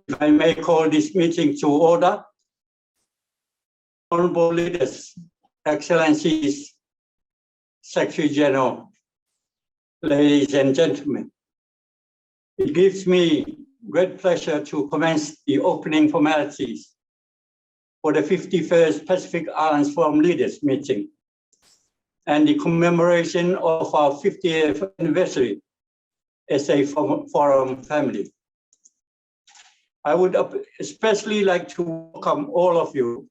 If I may call this meeting to order. Honorable leaders, Excellencies, Secretary General, ladies and gentlemen, it gives me great pleasure to commence the opening formalities for the 51st Pacific Islands Forum Leaders meeting and the commemoration of our 50th anniversary as a forum family. I would especially like to welcome all of you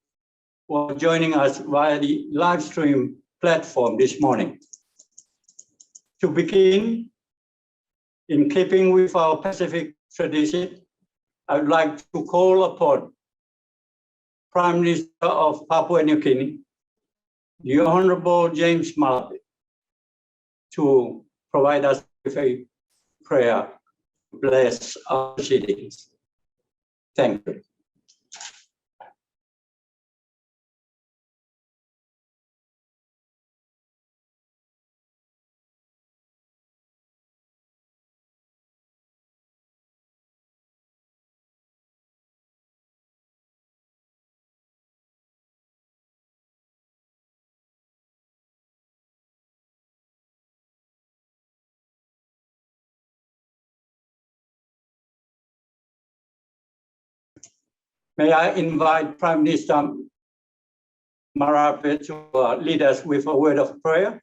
who are joining us via the live stream platform this morning. To begin, in keeping with our Pacific tradition, I would like to call upon Prime Minister of Papua New Guinea, the Honorable James Marama, to provide us with a prayer to bless our proceedings. Thank you. May I invite Prime Minister Marama to lead us with a word of prayer.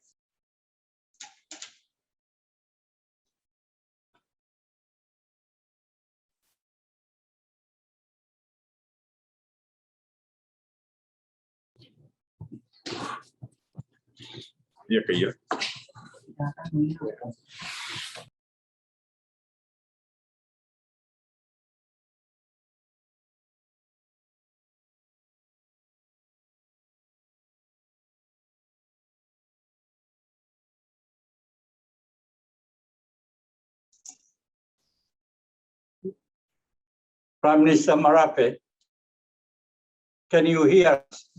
Prime Minister Marama, can you hear us?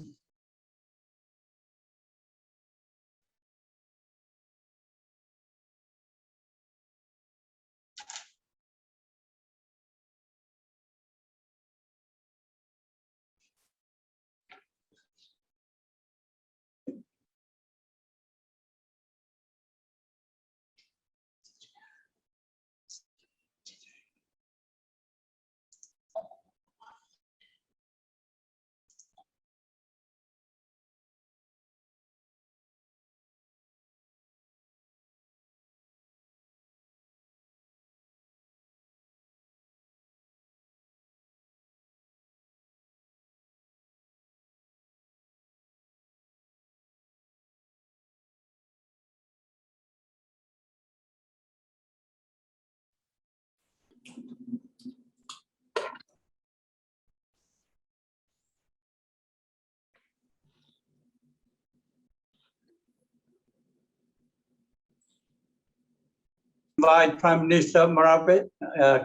Invite Prime Minister Marama.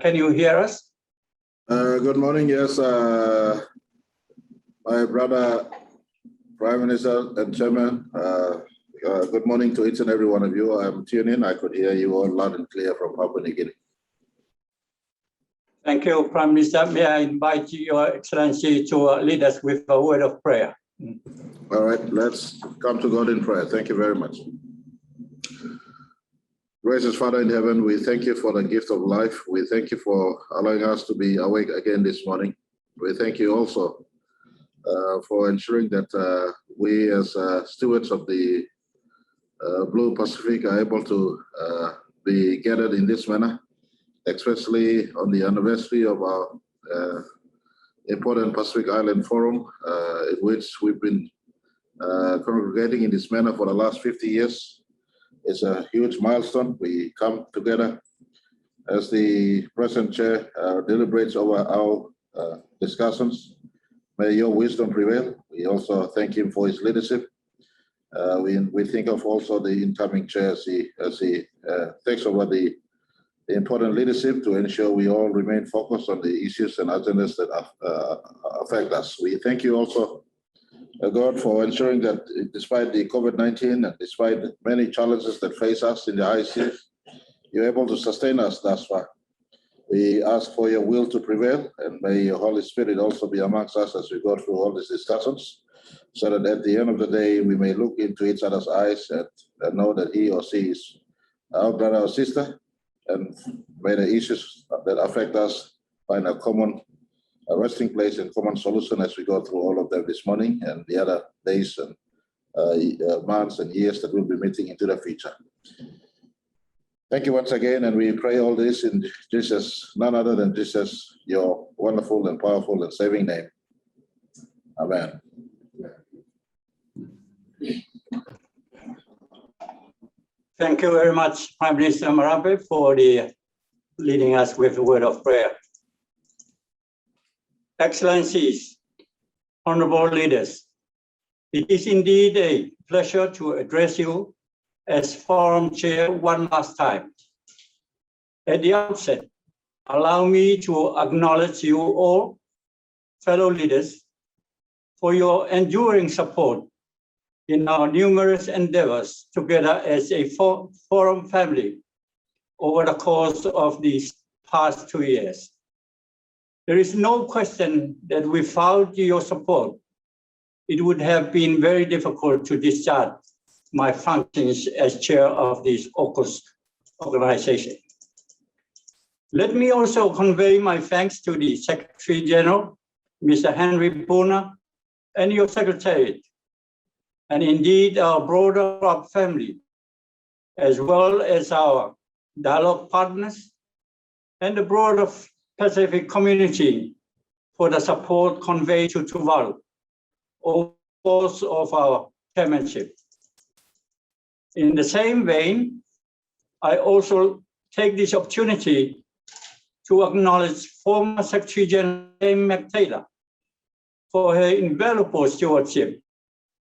Can you hear us? Good morning. Yes, my brother, Prime Minister and Chairman. Good morning to each and every one of you. I'm tuning in. I could hear you all loud and clear from Papua New Guinea. Thank you, Prime Minister. May I invite Your Excellency to lead us with a word of prayer. All right, let's come to God in prayer. Thank you very much. Gracious Father in heaven, we thank you for the gift of life. We thank you for allowing us to be awake again this morning. We thank you also for ensuring that we as stewards of the Blue Pacific are able to be gathered in this manner, especially on the anniversary of our important Pacific Island Forum, in which we've been congregating in this manner for the last 50 years. It's a huge milestone. We come together as the present chair deliberates over our discussions. May your wisdom prevail. We also thank him for his leadership. We think of also the incoming chair as he takes over the important leadership to ensure we all remain focused on the issues and agendas that affect us. We thank you also, God, for ensuring that despite the COVID-19 and despite many challenges that face us in the IC, you're able to sustain us thus far. We ask for your will to prevail, and may your Holy Spirit also be amongst us as we go through all these discussions, so that at the end of the day, we may look into each other's eyes and know that he or she is our brother or sister, and may the issues that affect us find a common resting place and common solution as we go through all of them this morning and the other days and months and years that we'll be meeting into the future. Thank you once again, and we pray all this in Jesus, none other than Jesus, your wonderful and powerful and saving name. Amen. Thank you very much, Prime Minister Marama, for leading us with a word of prayer. Excellencies, honorable leaders, it is indeed a pleasure to address you as Forum Chair one last time. At the outset, allow me to acknowledge you all, fellow leaders, for your enduring support in our numerous endeavors together as a Forum family over the course of these past 2 years. There is no question that without your support, it would have been very difficult to discharge my functions as chair of this AUKUS organization. Let me also convey my thanks to the Secretary General, Mr. Henry Puna, and your Secretariat, and indeed our broader CROP family, as well as our dialogue partners and the broader Pacific community for the support conveyed to Tuvalu over the course of our chairmanship. In the same vein, I also take this opportunity to acknowledge former Secretary General McTaylor for her invaluable stewardship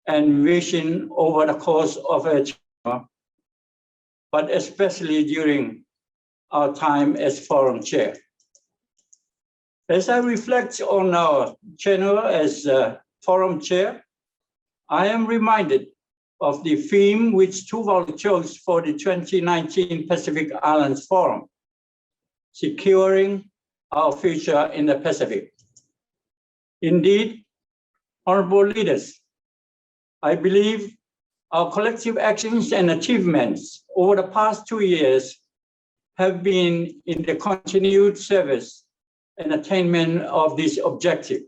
and vision over the course of her tenure, but especially during our time as Forum Chair. As I reflect on our tenure as Forum Chair, I am reminded of the theme which Tuvalu chose for the 2019 Pacific Islands Forum, securing our future in the Pacific. Indeed, honorable leaders, I believe our collective actions and achievements over the past 2 years have been in the continued service and attainment of this objective.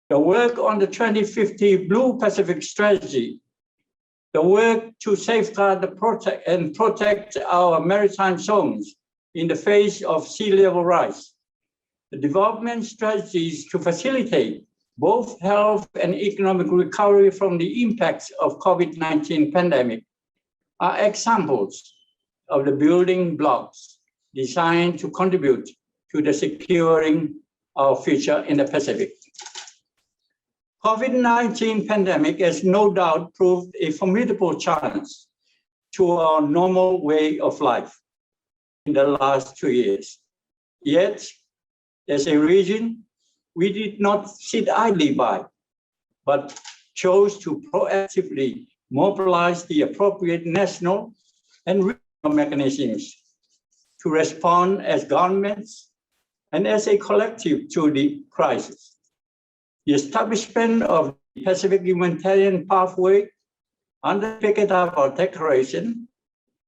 The work on the 2050 Blue Pacific Strategy, the work to safeguard and protect our maritime zones in the face of sea level rise, the development strategies to facilitate both health and economic recovery from the impacts of COVID-19 pandemic are examples of the building blocks designed to contribute to the securing our future in the Pacific. COVID-19 pandemic has no doubt proved a formidable challenge to our normal way of life in the last 2 years. Yet, as a region, we did not sit idly by, but chose to proactively mobilize the appropriate national and regional mechanisms to respond as governments and as a collective to the crisis. The establishment of the Pacific Humanitarian Pathway under the Pakeetapa Declaration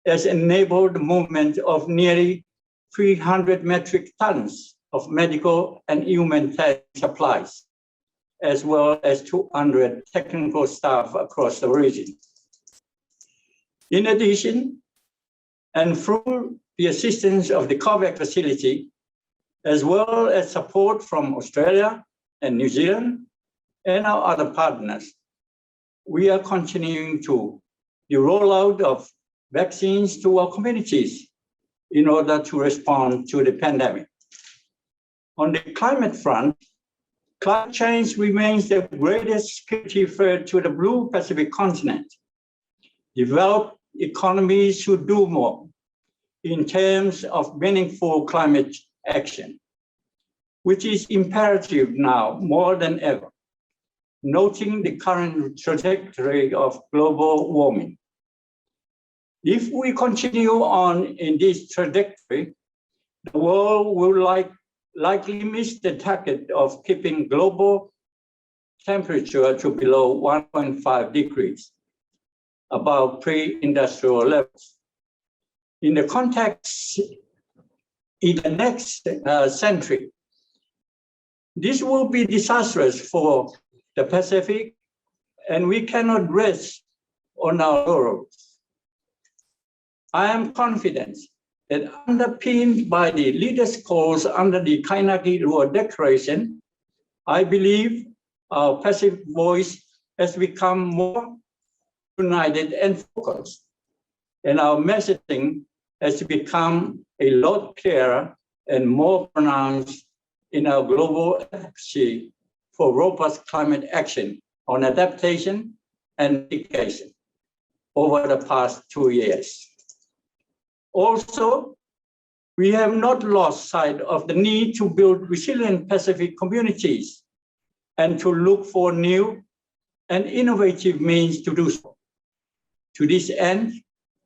has enabled the movement of nearly 300 metric tons of medical and humanitarian supplies, as well as 200 technical staff across the region. In addition, and through the assistance of the COVAX facility, as well as support from Australia and New Zealand and our other partners, we are continuing to the rollout of vaccines to our communities in order to respond to the pandemic. On the climate front, climate change remains the greatest security threat to the Blue Pacific continent. Developed economies should do more in terms of meaningful climate action, which is imperative now more than ever, noting the current trajectory of global warming. If we continue on in this trajectory, the world will likely miss the target of keeping global temperature to below 1.5 degrees, above pre-industrial levels. In the context in the next century, this will be disastrous for the Pacific, and we cannot rest on our laurels. I am confident that underpinned by the leaders' calls under the Kainaki-Rua Declaration, I believe our Pacific voice has become more united and focused, and our messaging has become a lot clearer and more pronounced in our global advocacy for robust climate action on adaptation and mitigation over the past 2 years. Also, we have not lost sight of the need to build resilient Pacific communities and to look for new and innovative means to do so. To this end,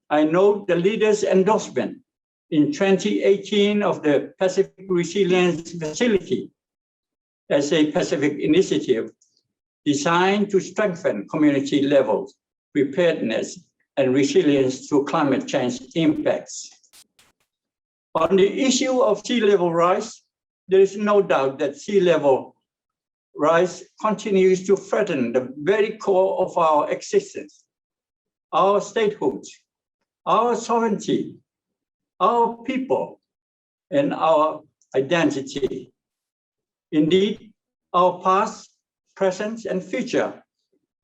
I note the leaders' endorsement in 2018 of the Pacific Resilience Facility as a Pacific initiative designed to strengthen community-level preparedness and resilience to climate change impacts. On the issue of sea level rise, there is no doubt that sea level rise continues to threaten the very core of our existence, our statehood, our sovereignty, our people, and our identity. Indeed, our past, present, and future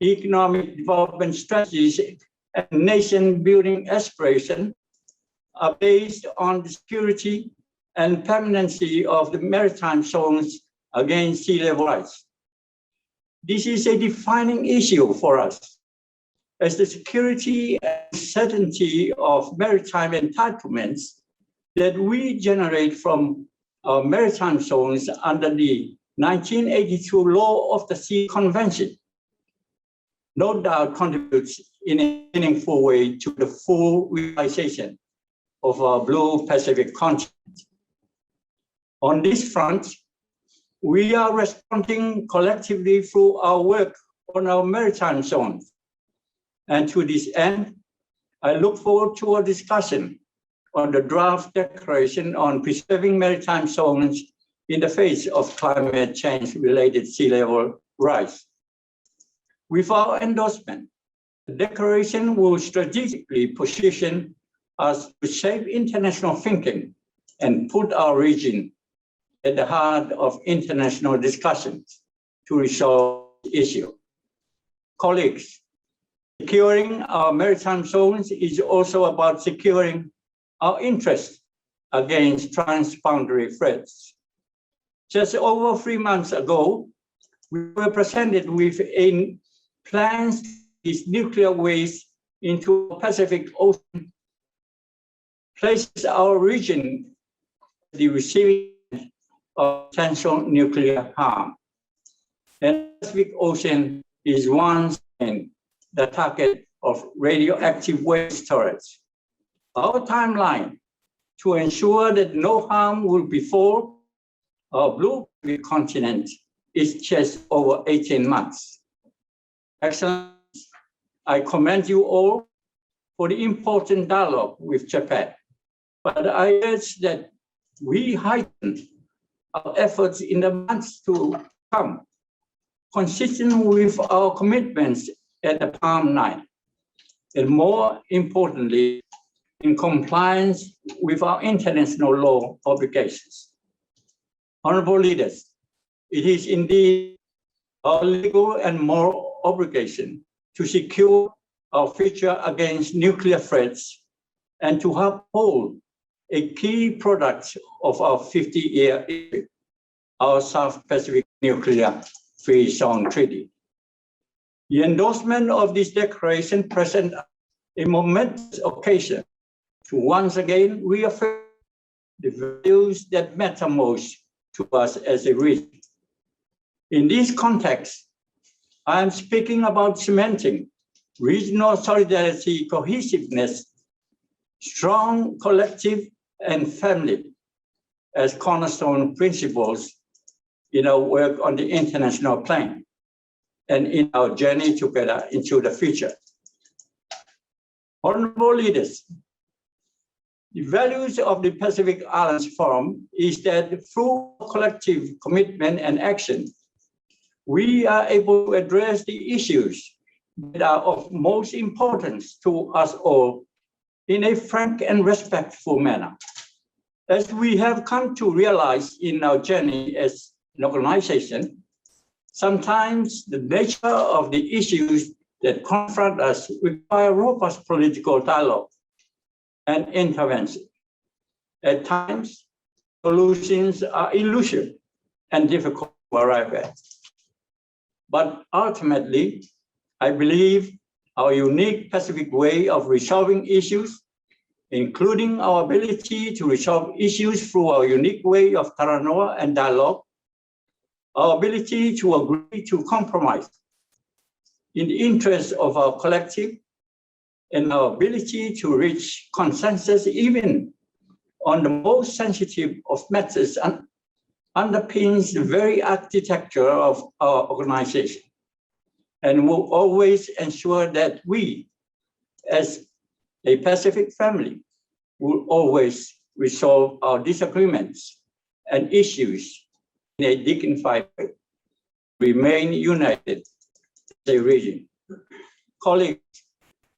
economic development strategies and nation-building aspirations are based on the security and permanency of the maritime zones against sea level rise. This is a defining issue for us, as the security and certainty of maritime entitlements that we generate from our maritime zones under the 1982 Law of the Sea Convention no doubt contributes in a meaningful way to the full realization of our Blue Pacific continent. On this front, we are responding collectively through our work on our maritime zones. And to this end, I look forward to a discussion on the draft declaration on preserving maritime zones in the face of climate change-related sea level rise. With our endorsement, the declaration will strategically position us to shape international thinking and put our region at the heart of international discussions to resolve the issue. Colleagues, securing our maritime zones is also about securing our interests against transboundary threats. Just over 3 months ago, we were presented with a plans to release nuclear waste into the Pacific Ocean, places our region at the receiving end of potential nuclear harm. And the Pacific Ocean is once again the target of radioactive waste storage. Our timeline to ensure that no harm will befall our Blue Pacific continent is just over 18 months. Excellencies, I commend you all for the important dialogue with Japan, but I urge that we heighten our efforts in the months to come, consistent with our commitments at the Palm 9, and more importantly, in compliance with our international law obligations. Honorable leaders, it is indeed our legal and moral obligation to secure our future against nuclear threats and to uphold a key product of our 50-year history, our South Pacific Nuclear Free Zone Treaty. The endorsement of this declaration presents a momentous occasion to once again reaffirm the values that matter most to us as a region. In this context, I am speaking about cementing regional solidarity, cohesiveness, strong collective and family, as cornerstone principles in our work on the international plane and in our journey together into the future. Honorable leaders, the values of the Pacific Islands Forum is that through collective commitment and action, we are able to address the issues that are of most importance to us all in a frank and respectful manner. As we have come to realize in our journey as an organization, sometimes the nature of the issues that confront us require robust political dialogue and intervention. At times, solutions are elusive and difficult to arrive at. But ultimately, I believe our unique Pacific way of resolving issues, including our ability to resolve issues through our unique way of taranoa and dialogue, our ability to agree to compromise in the interest of our collective, and our ability to reach consensus even on the most sensitive of matters underpins the very architecture of our organization, and will always ensure that we, as a Pacific family, will always resolve our disagreements and issues in a dignified way, remain united as a region. Colleagues,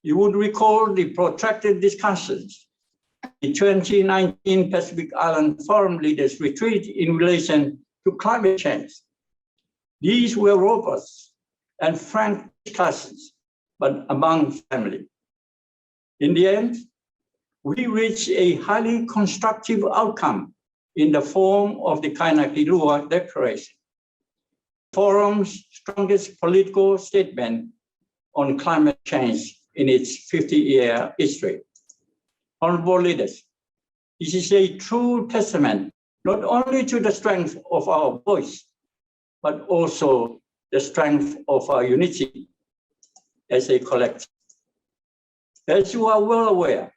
you would recall the protracted discussions in 2019 Pacific Island Forum Leaders Retreat in relation to climate change. These were robust and frank discussions, but among family. In the end, we reached a highly constructive outcome in the form of the Kainakilua Declaration, the forum's strongest political statement on climate change in its 50-year history. Honorable leaders, this is a true testament not only to the strength of our voice, but also the strength of our unity as a collective. As you are well aware,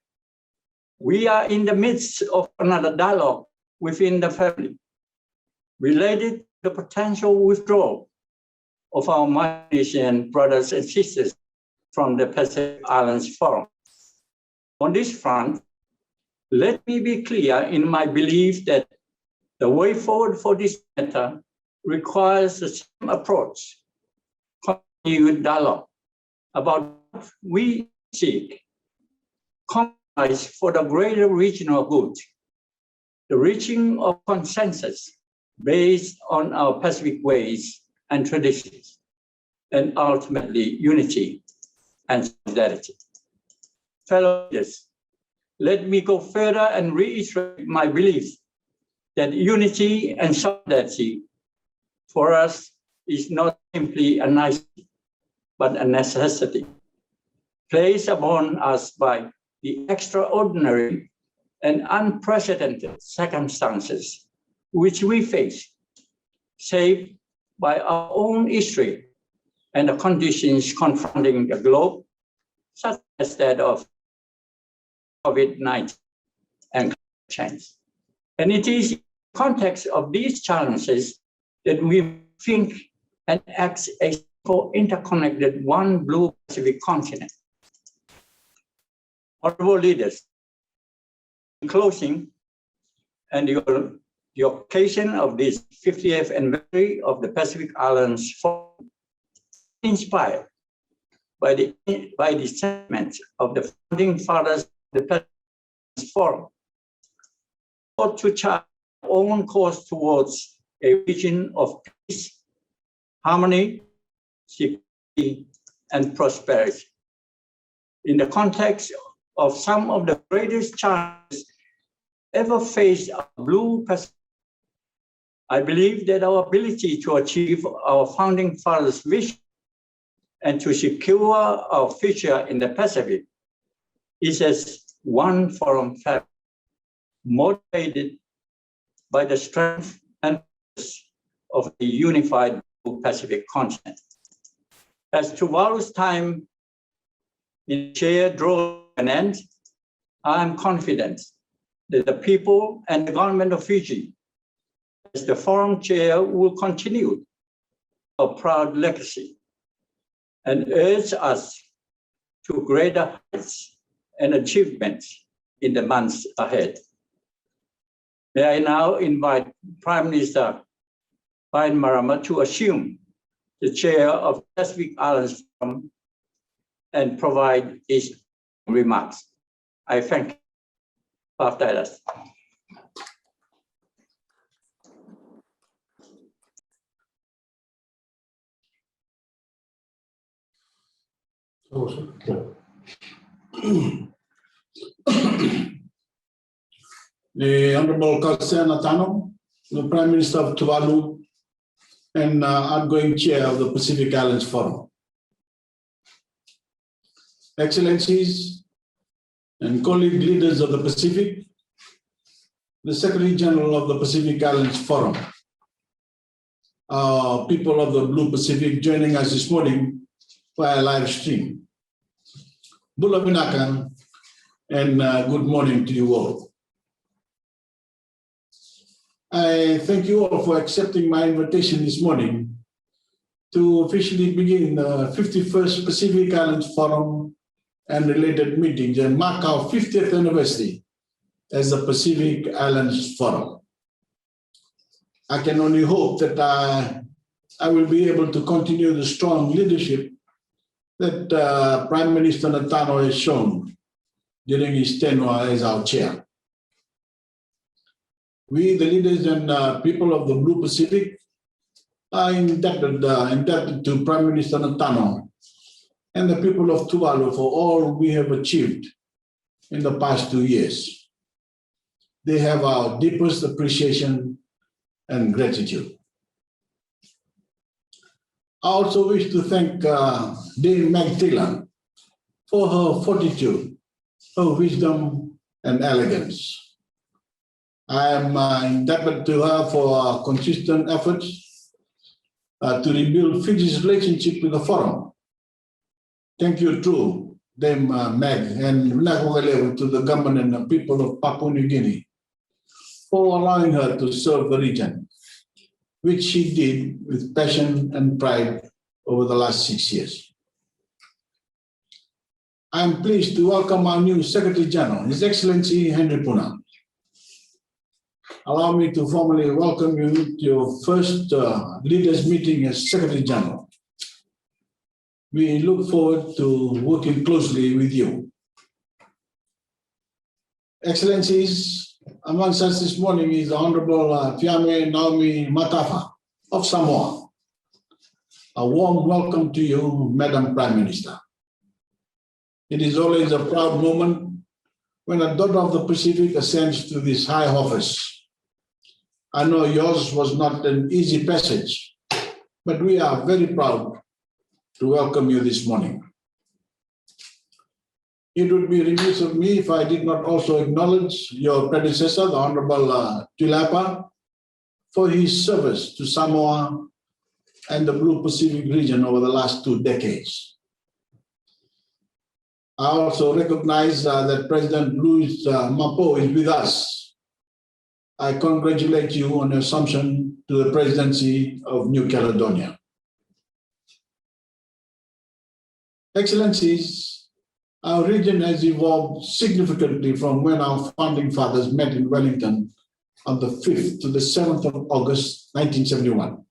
we are in the midst of another dialogue within the family related to the potential withdrawal of our Malaysian brothers and sisters from the Pacific Islands Forum. On this front, let me be clear in my belief that the way forward for this matter requires the same approach, continued dialogue about what we seek, compromise for the greater regional good, the reaching of consensus based on our Pacific ways and traditions, and ultimately unity and solidarity. Fellow leaders, let me go further and reiterate my belief that unity and solidarity for us is not simply a nicety, but a necessity, placed upon us by the extraordinary and unprecedented circumstances which we face, shaped by our own history and the conditions confronting the globe, such as that of COVID-19 and climate change. And it is in the context of these challenges that we think and act as a interconnected one blue Pacific continent. Honorable leaders, in closing, and the occasion of this 50th anniversary of the Pacific Islands Forum, inspired by the sentiments of the founding fathers of the Pacific Islands Forum, sought to chart our own course towards a region of peace, harmony, security, and prosperity. In the context of some of the greatest challenges ever faced our blue Pacific, I believe that our ability to achieve our founding fathers' vision and to secure our future in the Pacific is as one forum family, motivated by the strength and purpose of the unified Pacific continent. As tomorrow's time in share draws an end, I am confident that the people and the government of Fiji, as the forum chair, will continue a proud legacy and urge us to greater heights and achievements in the months ahead. May I now invite Prime Minister Bryan Marama to assume the chair of Pacific Islands Forum and provide his remarks. I thank you. After that. The Honorable Kalsen Atano, the Prime Minister of Tuvalu, and outgoing chair of the Pacific Islands Forum. Excellencies and colleague leaders of the Pacific, the Secretary General of the Pacific Islands Forum, people of the Blue Pacific joining us this morning via live stream. Bula Binakan, and good morning to you all. I thank you all for accepting my invitation this morning to officially begin the 51st Pacific Islands Forum and related meetings and mark our 50th anniversary as the Pacific Islands Forum. I can only hope that I will be able to continue the strong leadership that Prime Minister Natano has shown during his tenure as our chair. We, the leaders and people of the Blue Pacific, are indebted to Prime Minister Natano and the people of Tuvalu for all we have achieved in the past 2 years. They have our deepest appreciation and gratitude. I also wish to thank Dame Meg Thilan for her fortitude, her wisdom and elegance. I am indebted to her for consistent efforts to rebuild Fiji's relationship with the Forum. Thank you too, Dame Meg, and to the government and the people of Papua New Guinea for allowing her to serve the region, which she did with passion and pride over the last 6 years. I am pleased to welcome our new Secretary General, His Excellency Henry Puna. Allow me to formally welcome you to your first leaders meeting as Secretary General. We look forward to working closely with you. Excellencies, amongst us this morning is the Honorable Fiame Naomi Matafa of Samoa. A warm welcome to you, Madam Prime Minister. It is always a proud moment when a daughter of the Pacific ascends to this high office. I know yours was not an easy passage, but we are very proud to welcome you this morning. It would be remiss of me if I did not also acknowledge your predecessor, the Honorable Tilapa, for his service to Samoa and the Blue Pacific region over the last 2 decades. I also recognize that President Louis Mapo is with us. I congratulate you on your assumption to the presidency of New Caledonia. Excellencies, our region has evolved significantly from when our founding fathers met in Wellington on the 5th to the 7th of August, 1971.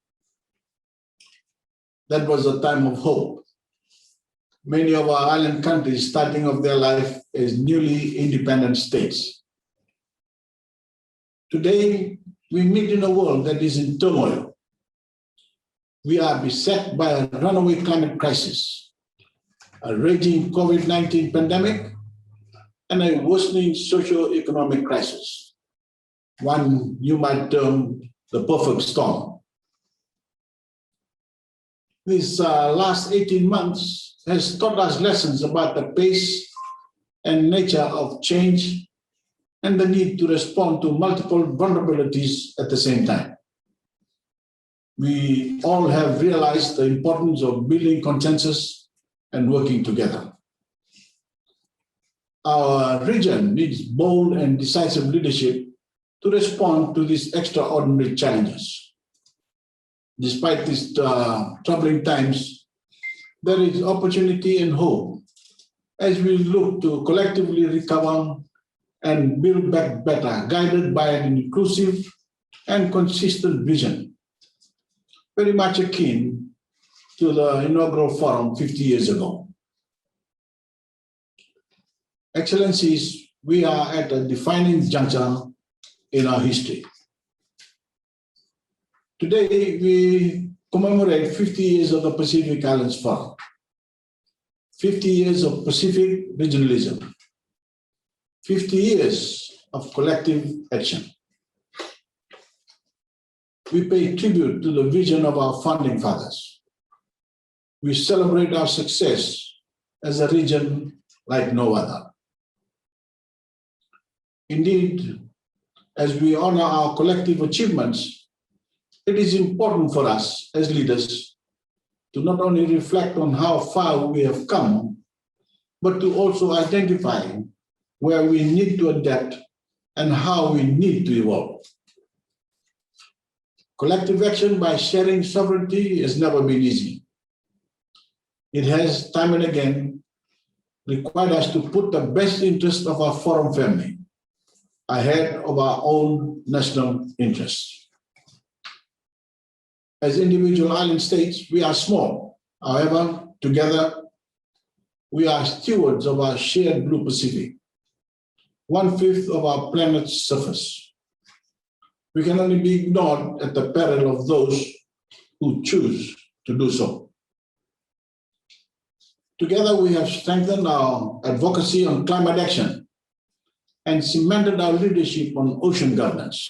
That was a time of hope. Many of our island countries starting off their life as newly independent states. Today, we meet in a world that is in turmoil. We are beset by a runaway climate crisis, a raging COVID-19 pandemic, and a worsening socio-economic crisis, one you might term the perfect storm. These last 18 months has taught us lessons about the pace and nature of change and the need to respond to multiple vulnerabilities at the same time. We all have realized the importance of building consensus and working together. our region needs bold and decisive leadership to respond to these extraordinary challenges. Despite these troubling times, there is opportunity and hope as we look to collectively recover and build back better, guided by an inclusive and consistent vision, very much akin to the inaugural forum 50 years ago. Excellencies, we are at a defining juncture in our history. Today, we commemorate 50 years of the Pacific Islands Forum, 50 years of Pacific regionalism, 50 years of collective action. We pay tribute to the vision of our founding fathers. We celebrate our success as a region like no other. Indeed, as we honor our collective achievements, it is important for us as leaders to not only reflect on how far we have come, but to also identify where we need to adapt and how we need to evolve. Collective action by sharing sovereignty has never been easy. It has, time and again, required us to put the best interest of our forum family ahead of our own national interests. As individual island states, we are small. However, together, we are stewards of our shared blue Pacific, 1/5 of our planet's surface. We can only be ignored at the peril of those who choose to do so. Together, we have strengthened our advocacy on climate action and cemented our leadership on ocean governance.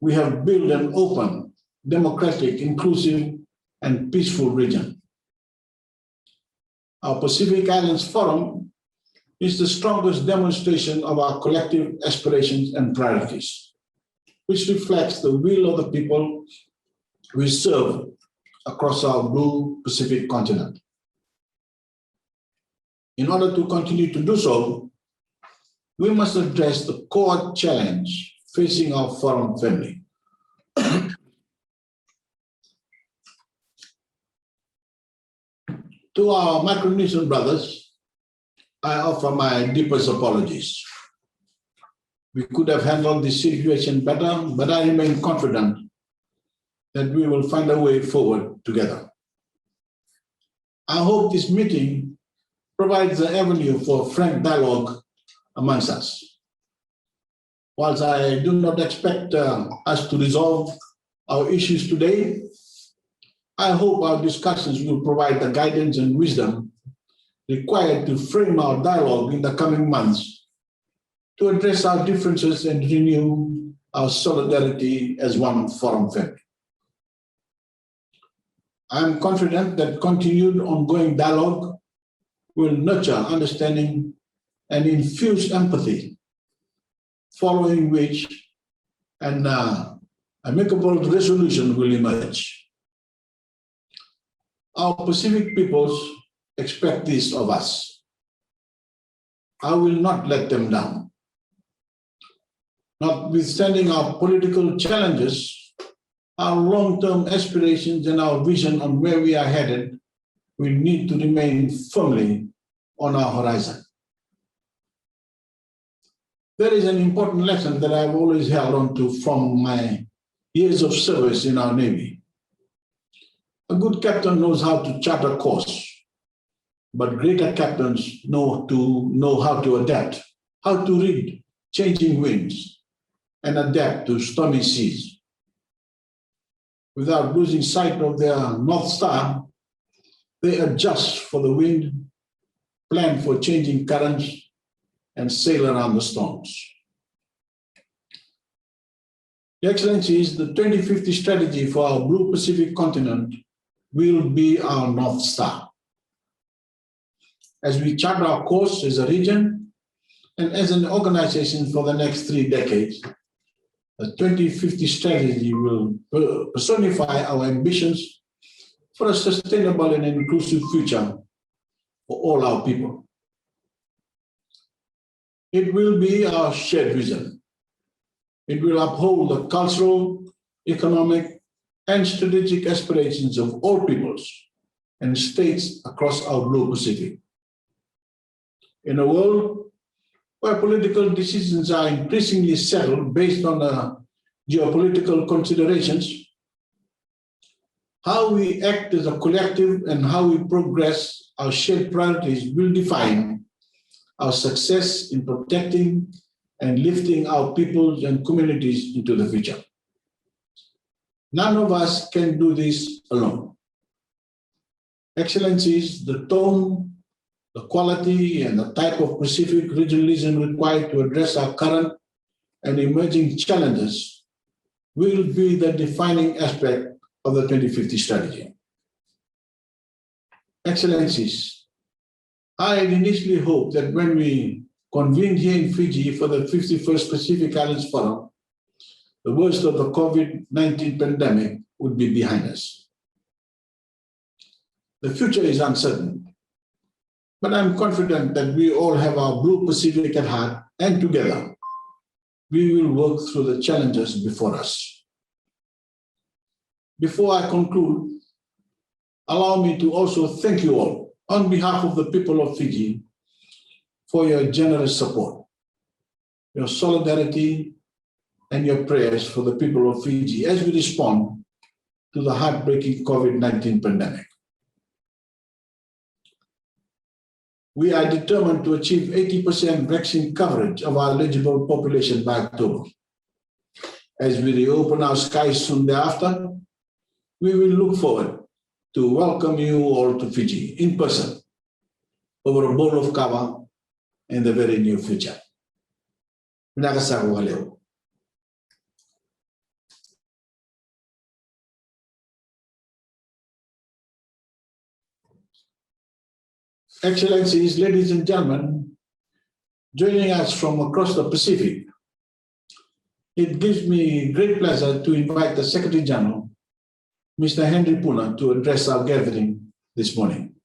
We have built an open, democratic, inclusive, and peaceful region. Our Pacific Islands Forum is the strongest demonstration of our collective aspirations and priorities, which reflects the will of the people we serve across our blue Pacific continent. In order to continue to do so, we must address the core challenge facing our forum family. To our Micronesian brothers, I offer my deepest apologies. We could have handled this situation better, but I remain confident that we will find a way forward together. I hope this meeting provides an avenue for frank dialogue amongst us. Whilst I do not expect us to resolve our issues today, I hope our discussions will provide the guidance and wisdom required to frame our dialogue in the coming months to address our differences and renew our solidarity as one forum family. I am confident that continued ongoing dialogue will nurture understanding and infuse empathy, following which an amicable resolution will emerge. Our Pacific peoples expect this of us. I will not let them down. Notwithstanding our political challenges, our long-term aspirations and our vision on where we are headed will need to remain firmly on our horizon. There is an important lesson that I've always held on to from my years of service in our Navy. A good captain knows how to chart a course, but greater captains know how to adapt, how to read changing winds and adapt to stormy seas. Without losing sight of their North Star, they adjust for the wind, plan for changing currents, and sail around the storms. Your Excellencies, the 2050 strategy for our Blue Pacific continent will be our North Star. As we chart our course as a region and as an organization for the next 3 decades, the 2050 strategy will personify our ambitions for a sustainable and inclusive future for all our people. It will be our shared vision. It will uphold the cultural, economic, and strategic aspirations of all peoples and states across our Blue Pacific. In a world where political decisions are increasingly settled based on geopolitical considerations, how we act as a collective and how we progress our shared priorities will define our success in protecting and lifting our peoples and communities into the future. None of us can do this alone. Excellencies, the tone, the quality, and the type of Pacific regionalism required to address our current and emerging challenges will be the defining aspect of the 2050 strategy. Excellencies, I had initially hoped that when we convened here in Fiji for the 51st Pacific Islands Forum, the worst of the COVID-19 pandemic would be behind us. The future is uncertain, but I'm confident that we all have our Blue Pacific at heart, and together we will work through the challenges before us. Before I conclude, allow me to also thank you all on behalf of the people of Fiji for your generous support, your solidarity, and your prayers for the people of Fiji as we respond to the heartbreaking COVID-19 pandemic. We are determined to achieve 80% vaccine coverage of our eligible population by October. As we reopen our skies soon thereafter, we will look forward to welcome you all to Fiji in person over a bowl of kava in the very near future. Minakasaku haleo. Excellencies, ladies and gentlemen, joining us from across the Pacific, it gives me great pleasure to invite the Secretary General, Mr. Henry Puna, to address our gathering this morning.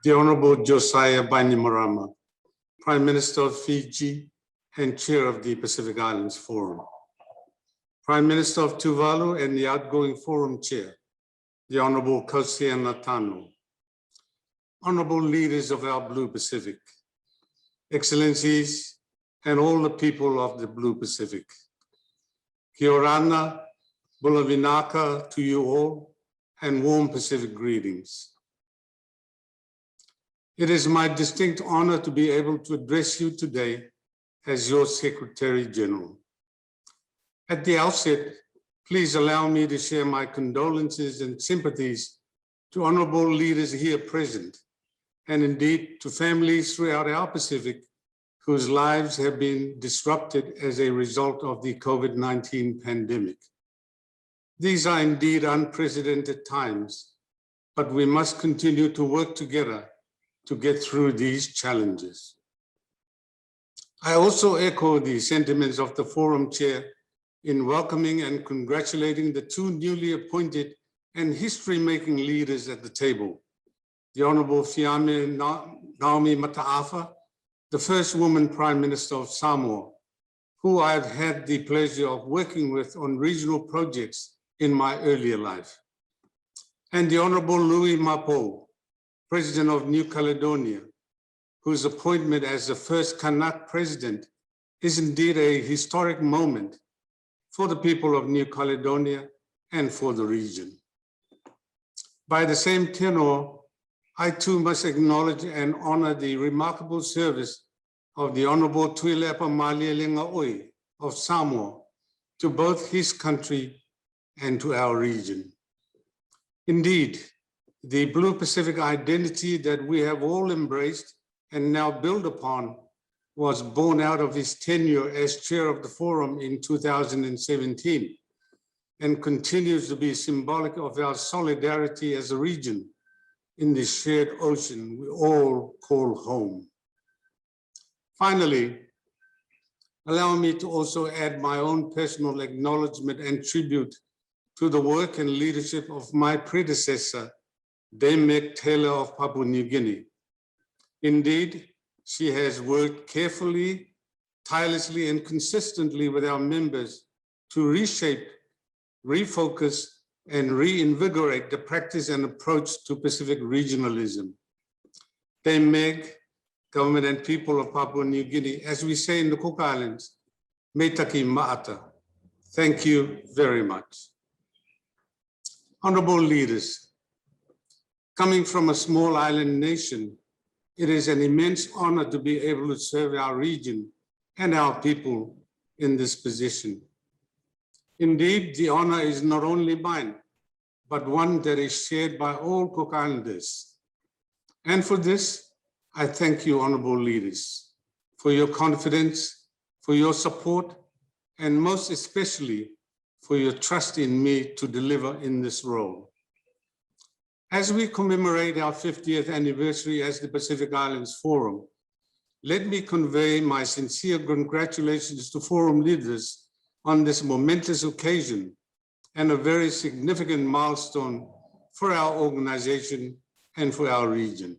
The Honorable Josiah Bani Marama, Prime Minister of Fiji and Chair of the Pacific Islands Forum. Prime Minister of Tuvalu and the outgoing Forum Chair, the Honorable Kausiana Tano. Honorable leaders of our Blue Pacific, Excellencies, and all the people of the Blue Pacific. Kia orana, bula vinaka to you all, and warm Pacific greetings. It is my distinct honor to be able to address you today as your Secretary General. At the outset, please allow me to share my condolences and sympathies to honorable leaders here present, and indeed to families throughout our Pacific whose lives have been disrupted as a result of the COVID-19 pandemic. These are indeed unprecedented times, but we must continue to work together to get through these challenges. I also echo the sentiments of the Forum Chair in welcoming and congratulating the two newly appointed and history-making leaders at the table, the Honorable Fiame Naomi Mataafa, the first woman Prime Minister of Samoa, who I've had the pleasure of working with on regional projects in my earlier life, and the Honorable Louis Mapo, President of New Caledonia, whose appointment as the first Kanak president is indeed a historic moment for the people of New Caledonia and for the region. By the same tenor, I too must acknowledge and honor the remarkable service of the Honorable Tuilepa Malielegaoi of Samoa to both his country and to our region. Indeed, the Blue Pacific identity that we have all embraced and now build upon was born out of his tenure as chair of the forum in 2017 and continues to be symbolic of our solidarity as a region in the shared ocean we all call home. Finally, allow me to also add my own personal acknowledgement and tribute to the work and leadership of my predecessor, Dame Meg Taylor of Papua New Guinea, Indeed, she has worked carefully, tirelessly, and consistently with our members to reshape, refocus, and reinvigorate the practice and approach to Pacific regionalism. They make government and people of Papua New Guinea, as we say in the Cook Islands, me taki ma'ata. Thank you very much. Honorable leaders, coming from a small island nation, it is an immense honor to be able to serve our region and our people in this position. Indeed, the honor is not only mine, but one that is shared by all Cook Islanders. And for this, I thank you, honorable leaders, for your confidence, for your support, and most especially for your trust in me to deliver in this role. As we commemorate our 50th anniversary as the Pacific Islands Forum, let me convey my sincere congratulations to Forum leaders on this momentous occasion and a very significant milestone for our organization and for our region.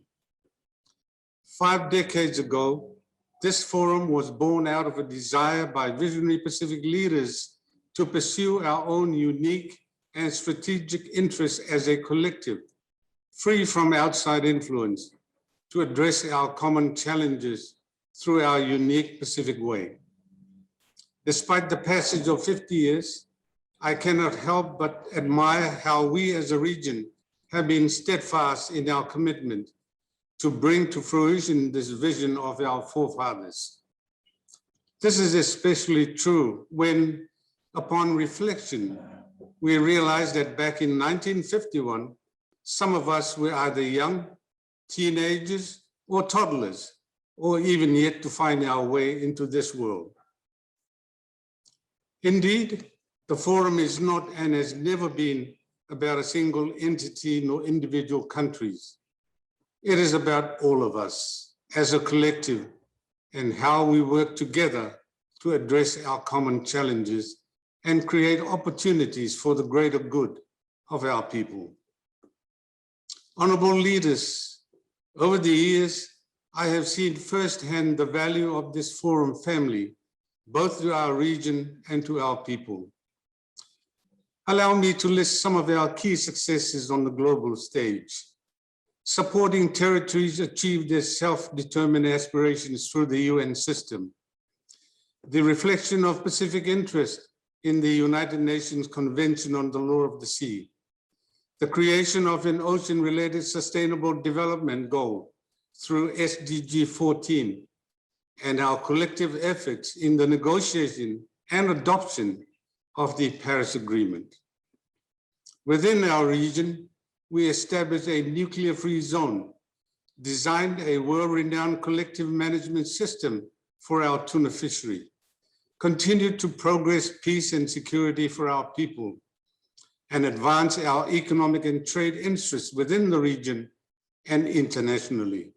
5 decades ago, this forum was born out of a desire by visionary Pacific leaders to pursue our own unique and strategic interests as a collective, free from outside influence, to address our common challenges through our unique Pacific way. Despite the passage of 50 years, I cannot help but admire how we as a region have been steadfast in our commitment to bring to fruition this vision of our forefathers. This is especially true when, upon reflection, we realize that back in 1951, some of us were either young, teenagers, or toddlers, or even yet to find our way into this world. Indeed, the forum is not and has never been about a single entity nor individual countries. It is about all of us as a collective and how we work together to address our common challenges and create opportunities for the greater good of our people. Honorable leaders, over the years, I have seen firsthand the value of this forum family, both to our region and to our people. Allow me to list some of our key successes on the global stage. Supporting territories achieve their self-determined aspirations through the UN system. The reflection of Pacific interest in the United Nations Convention on the Law of the Sea. The creation of an ocean-related sustainable development goal through SDG 14, and our collective efforts in the negotiation and adoption of the Paris Agreement. Within our region, we established a nuclear-free zone, designed a world-renowned collective management system for our tuna fishery, continued to progress peace and security for our people, and advance our economic and trade interests within the region and internationally.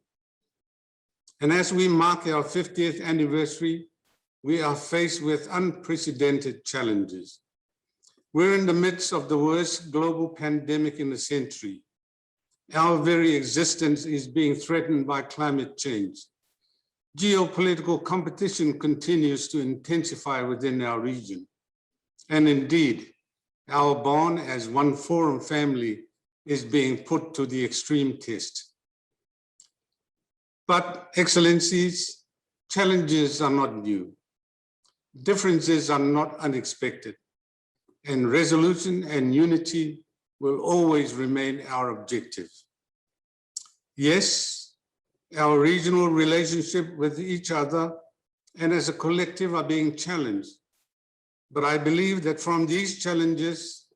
And as we mark our 50th anniversary, we are faced with unprecedented challenges. We're in the midst of the worst global pandemic in a century. Our very existence is being threatened by climate change. Geopolitical competition continues to intensify within our region. And indeed, our bond as one forum family is being put to the extreme test. But, Excellencies, challenges are not new. Differences are not unexpected. And resolution and unity will always remain our objective. Yes, our regional relationship with each other and as a collective are being challenged. But I believe that from these challenges,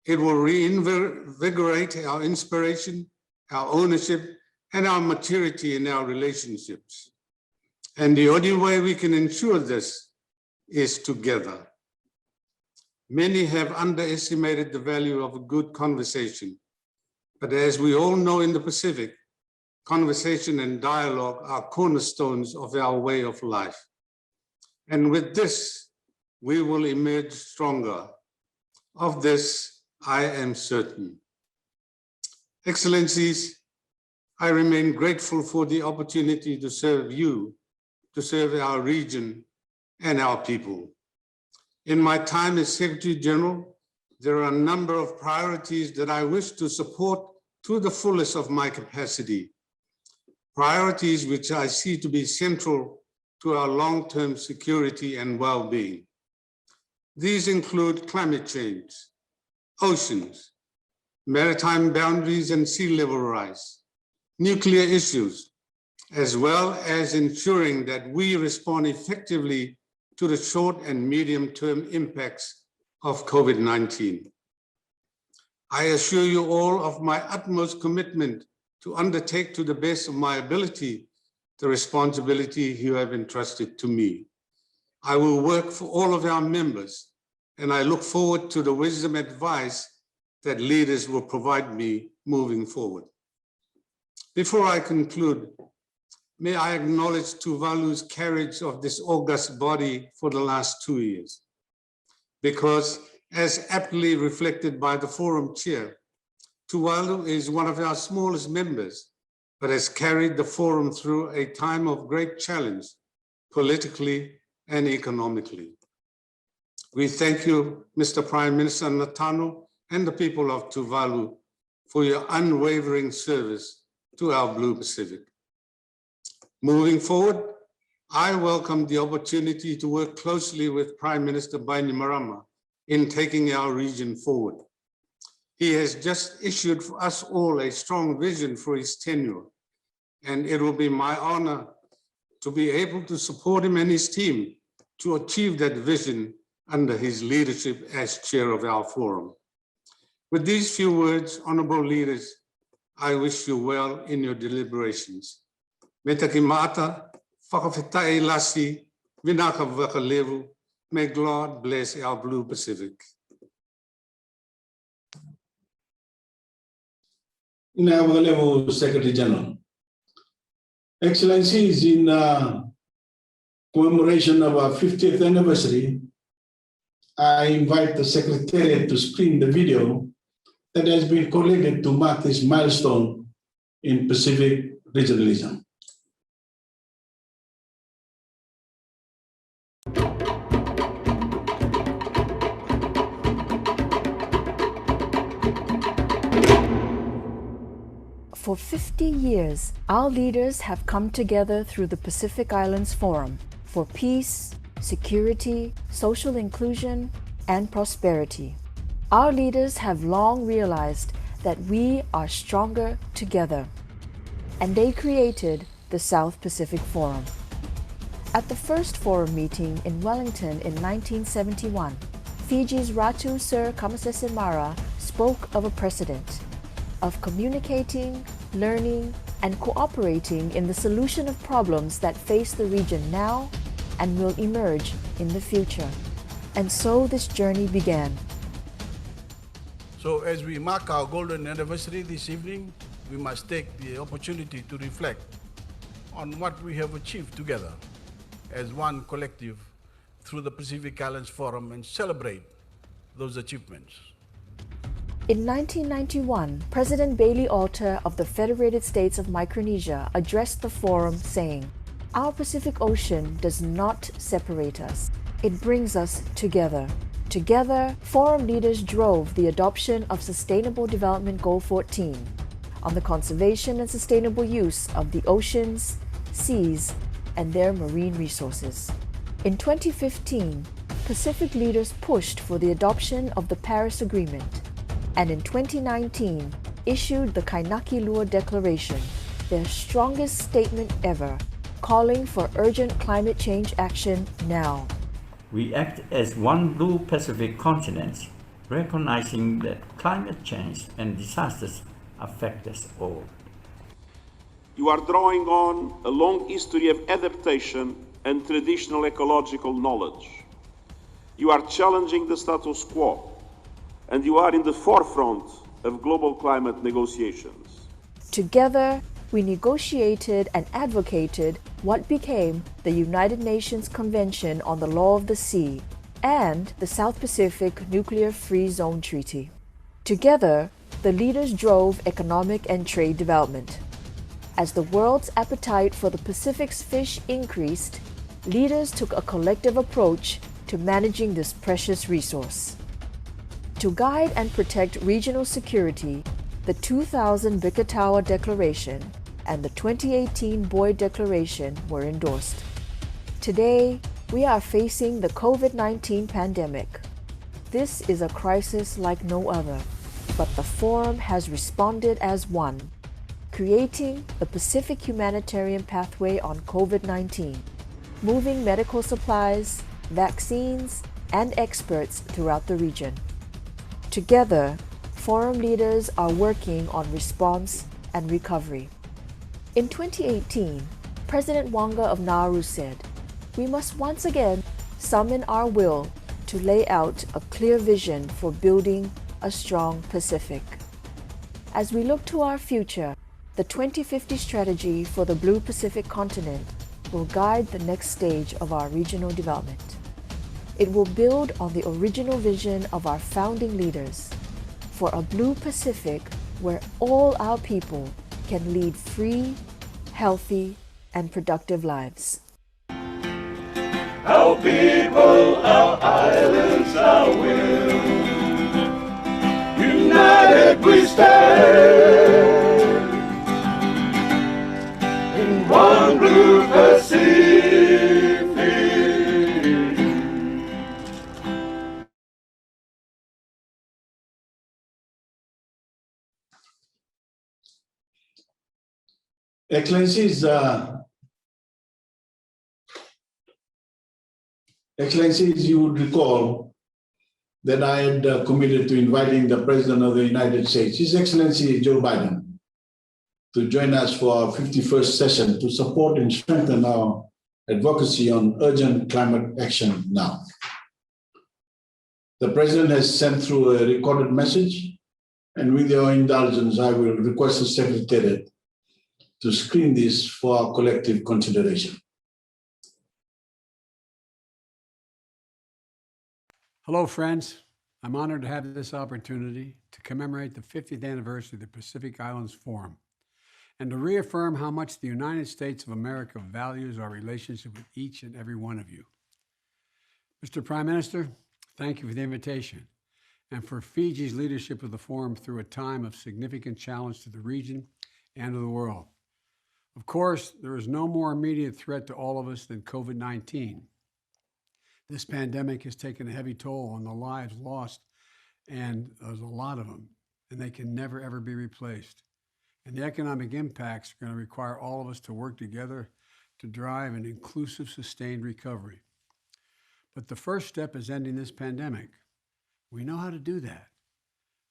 it will reinvigorate our inspiration, our ownership, and our maturity in our relationships. And the only way we can ensure this is together. Many have underestimated the value of a good conversation. But as we all know in the Pacific, conversation and dialogue are cornerstones of our way of life. And with this, we will emerge stronger. Of this, I am certain. Excellencies, I remain grateful for the opportunity to serve you, to serve our region and our people. In my time as Secretary General, there are a number of priorities that I wish to support to the fullest of my capacity. Priorities which I see to be central to our long-term security and well-being. These include climate change, oceans, maritime boundaries and sea level rise, nuclear issues, as well as ensuring that we respond effectively to the short and medium-term impacts of COVID-19. I assure you all of my utmost commitment to undertake to the best of my ability the responsibility you have entrusted to me. I will work for all of our members, and I look forward to the wisdom and advice that leaders will provide me moving forward. Before I conclude, may I acknowledge Tuvalu's carriage of this august body for the last 2 years, because as aptly reflected by the forum chair, Tuvalu is one of our smallest members, but has carried the forum through a time of great challenge, politically and economically. We thank you, Mr. Prime Minister Natano, and the people of Tuvalu for your unwavering service to our Blue Pacific. Moving forward, I welcome the opportunity to work closely with Prime Minister Bryan Marama in taking our region forward. He has just issued for us all a strong vision for his tenure, and it will be my honor to be able to support him and his team to achieve that vision under his leadership as chair of our forum. With these few words, honorable leaders, I wish you well in your deliberations. Meta ki mata, whakawhitai lasi, vinaka wakalevu. May God bless our Blue Pacific. Now, Secretary General. Excellencies, in commemoration of our 50th anniversary, I invite the Secretariat to screen the video that has been collated to mark this milestone in Pacific regionalism. For 50 years, our leaders have come together through the Pacific Islands Forum for peace, security, social inclusion, and prosperity. Our leaders have long realized that we are stronger together, and they created the South Pacific Forum. At the first forum meeting in Wellington in 1971, Fiji's Ratu Sir Kamasesemara spoke of a precedent of communicating, learning, and cooperating in the solution of problems that face the region now and will emerge in the future. And so this journey began. So as we mark our golden anniversary this evening, we must take the opportunity to reflect on what we have achieved together as one collective through the Pacific Islands Forum and celebrate those achievements. In 1991, President Bailey Alter of the Federated States of Micronesia addressed the forum saying, "Our Pacific Ocean does not separate us. It brings us together." Together, forum leaders drove the adoption of Sustainable Development Goal 14 on the conservation and sustainable use of the oceans, seas, and their marine resources. In 2015, Pacific leaders pushed for the adoption of the Paris Agreement, and in 2019 issued the Kainakilua Declaration, their strongest statement ever, calling for urgent climate change action now. We act as one Blue Pacific continent, recognizing that climate change and disasters affect us all. You are drawing on a long history of adaptation and traditional ecological knowledge. You are challenging the status quo, and you are in the forefront of global climate negotiations. Together, we negotiated and advocated what became the United Nations Convention on the Law of the Sea and the South Pacific Nuclear Free Zone Treaty. Together, the leaders drove economic and trade development. As the world's appetite for the Pacific's fish increased, leaders took a collective approach to managing this precious resource. To guide and protect regional security, the 2000 Bikatawa Declaration and the 2018 Boyd Declaration were endorsed. Today, we are facing the COVID-19 pandemic. This is a crisis like no other, but the Forum has responded as one, creating the Pacific Humanitarian Pathway on COVID-19, moving medical supplies, vaccines, and experts throughout the region. Together, Forum leaders are working on response and recovery. In 2018, President Wanga of Nauru said, "We must once again summon our will to lay out a clear vision for building a strong Pacific." As we look to our future, the 2050 strategy for the Blue Pacific continent will guide the next stage of our regional development. It will build on the original vision of our founding leaders for a Blue Pacific where all our people can lead free, healthy, and productive lives. Our people, our islands, our will. United we stand in one Blue Pacific. Excellencies, you would recall that I had committed to inviting the President of the United States, His Excellency Joe Biden, to join us for our 51st session to support and strengthen our advocacy on urgent climate action now. The President has sent through a recorded message, and with your indulgence, I will request the Secretariat to screen this for our collective consideration. Hello, friends. I'm honored to have this opportunity to commemorate the 50th anniversary of the Pacific Islands Forum and to reaffirm how much the United States of America values our relationship with each and every one of you. Mr. Prime Minister, thank you for the invitation and for Fiji's leadership of the Forum through a time of significant challenge to the region and to the world. Of course, there is no more immediate threat to all of us than COVID-19. This pandemic has taken a heavy toll on the lives lost, and there's a lot of them, and they can never, ever be replaced. And the economic impacts are going to require all of us to work together to drive an inclusive, sustained recovery. But the first step is ending this pandemic. We know how to do that.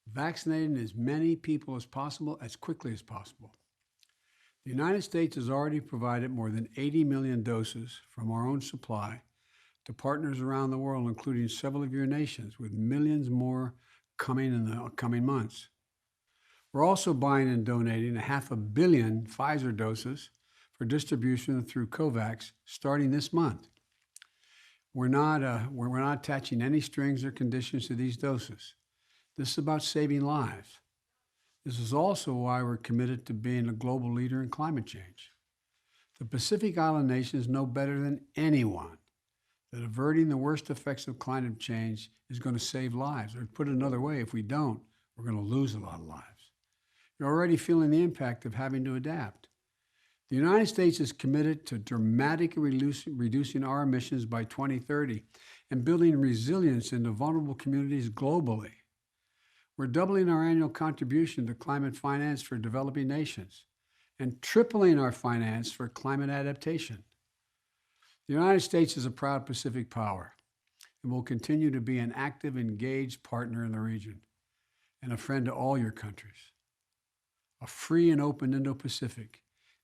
Vaccinating as many people as possible, as quickly as possible. The United States has already provided more than 80 million doses from our own supply to partners around the world, including several of your nations, with millions more coming in the coming months. We're also buying and donating 500 million Pfizer doses for distribution through COVAX starting this month. We're not attaching any strings or conditions to these doses. This is about saving lives. This is also why we're committed to being a global leader in climate change. The Pacific Island nations know better than anyone that averting the worst effects of climate change is going to save lives. Or put it another way, if we don't, we're going to lose a lot of lives. You're already feeling the impact of having to adapt. The United States is committed to dramatically reducing our emissions by 2030 and building resilience into vulnerable communities globally. We're doubling our annual contribution to climate finance for developing nations and tripling our finance for climate adaptation. The United States is a proud Pacific power and will continue to be an active, engaged partner in the region and a friend to all your countries. A free and open Indo-Pacific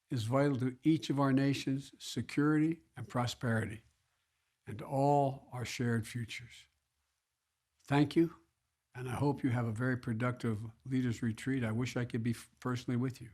is vital to each of our nations' security and prosperity and to all our shared futures. Thank you, and I hope you have a very productive Leaders Retreat. I wish I could be personally with you.